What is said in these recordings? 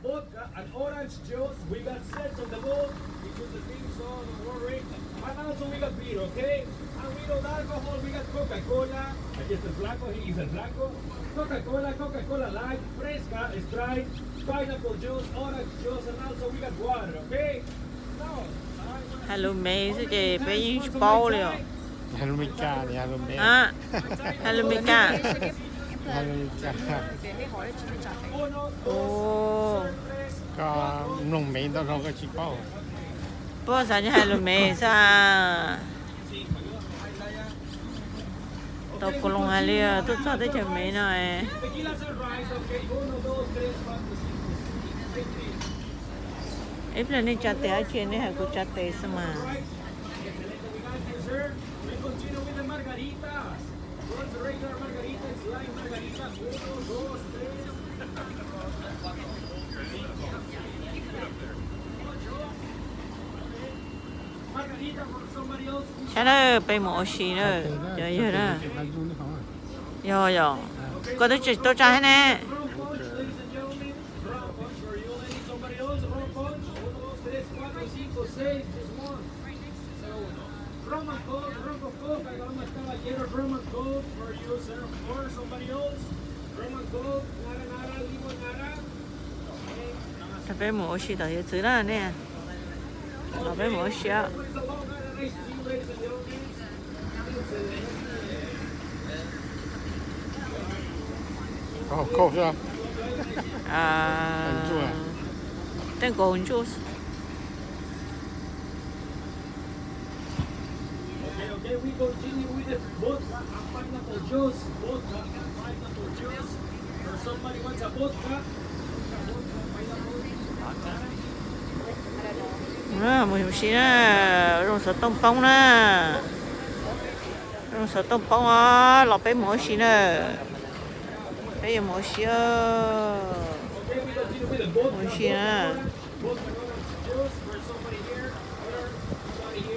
vodka and orange juice. We got sets on the boat because the thing, so don't worry. And also we got beer, okay? And we got alcohol. We got Coca-Cola. Aquí está el flaco. He is el flaco. Coca-Cola, Coca-Cola Light, Fresca, Sprite, pineapple juice, orange juice, and also we got water, okay? No. Halloumi sẽ kì bé yến bao liều. Halloumika thì Halloumi. À, Hallowika. Halloumika. Ồ, ก็弄美到เราก็ชิ包 bữa sáng như Halloween sao? Tao cũng long hai liều, tôi cho tới chừng mấy này. Tequila sunrise, okay? 1, 2, 3, 4, 5, 6, 7. Ít lần đi chặt té chuyện này hay cũng chặt té sao mà. We continue with the margaritas. What's the regular margarita? It's like margaritas. 1, 2, 3. Margarita for somebody else. Chả đâu, bây mổ xì nữa, giờ giờ đó. Giờ giờ, có tôi chỉ tôi trả hết nè. Rum punch, ladies and gentlemen. Rum punch for you. Any somebody else? Rum punch. 1, 2, 3, 4, 5, 6, just one. So, rum and coke, rum and coke. I got my caballeros, rum and coke for you, sir. Or somebody else. Rum and coke. Nara, nara, limon, nara. Sao bây mổ xì đó giờ thứ đó nè. Sao bây mổ xì á. What is the long night and nice to you, ladies and gentlemen? có khô chưa À, tên cồn juice. Okay, we continue with the vodka and pineapple juice. Vodka and pineapple juice. Or somebody wants a vodka. À, một xí nè, rong sợ tông bông nè. Rong sợ tông bông á, lọc bé mổ xí nè. Bây giờ mổ xí á. Mổ xí nè.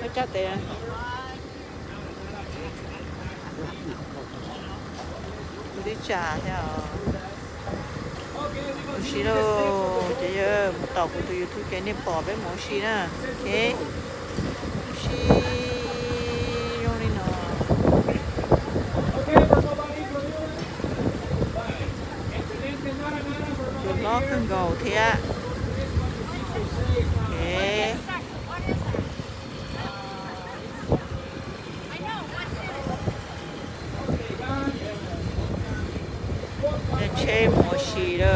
Nó chắc tệ. Đi trà theo. Mổ xí đâu. Bây giờ một tàu của tôi YouTube cái này bỏ bé mổ xí nè. Ok. Mổ xí. Rong đi nào. Lock and go thế ạ. Okay. Để chơi một xí đó.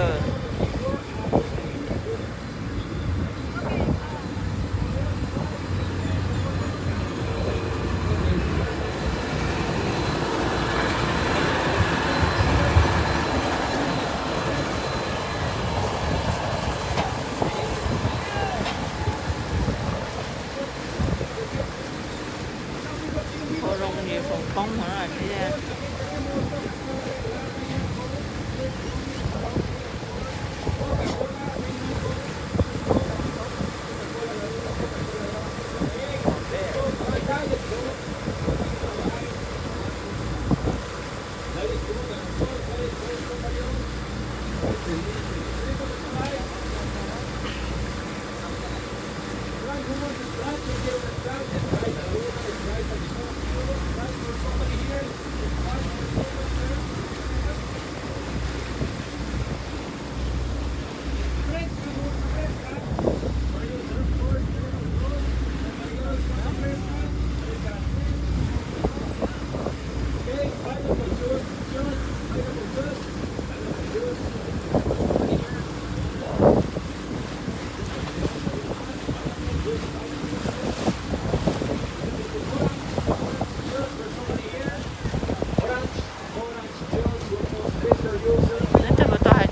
Bông hả là thế ra.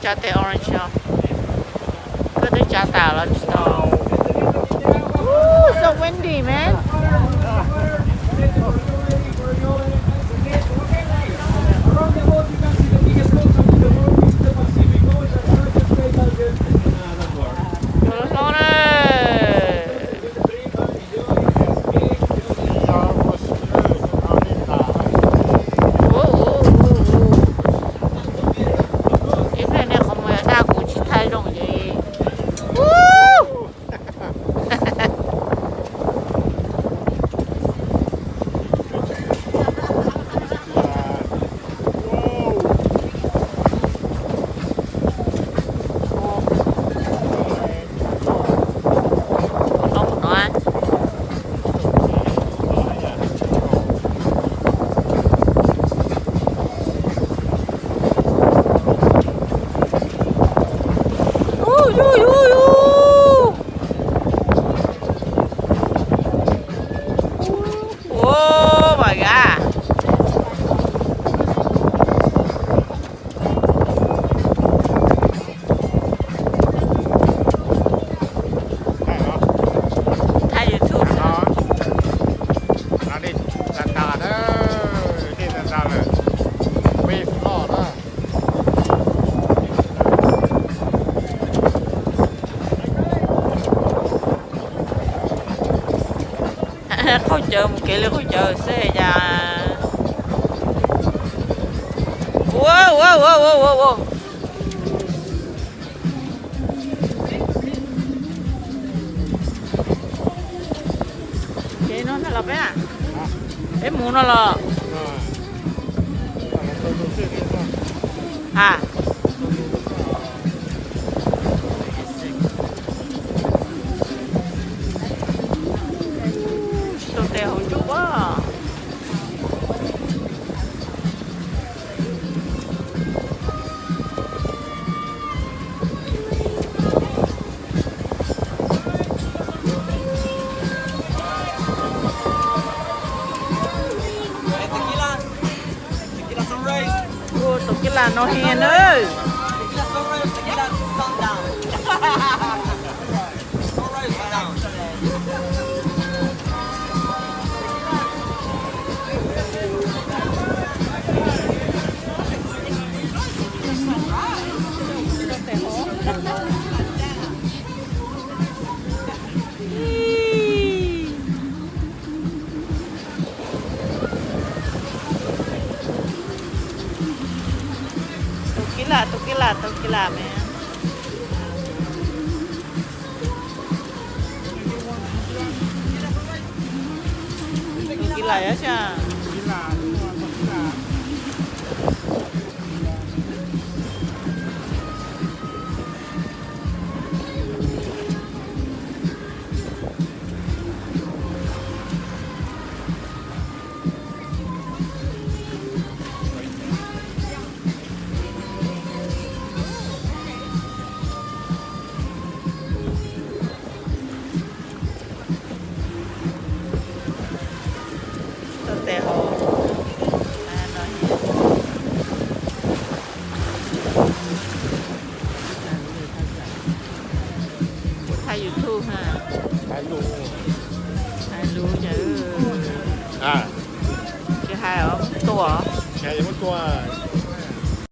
Chả tệ orange nào. Có tới chả tảo là sao? Ooh, so windy, man. Oh my god. Thay YouTube. Đó. Nó đi là tà đó. Đi là tà là beef lo đó. Khối chợ một kỷ khối chợ xe già. Wow wow wow wow wow. Vậy nó là bé à? Bé muốn nó là. À. Tôi đeo hỗ trợ quá. Ô, tụi cái là nó hèn ơi. Tequila, man. Tequila ya siya. Thay YouTube ha. Thay luôn chứ. À. Chứ hai ở tua. Cái gì mất tua.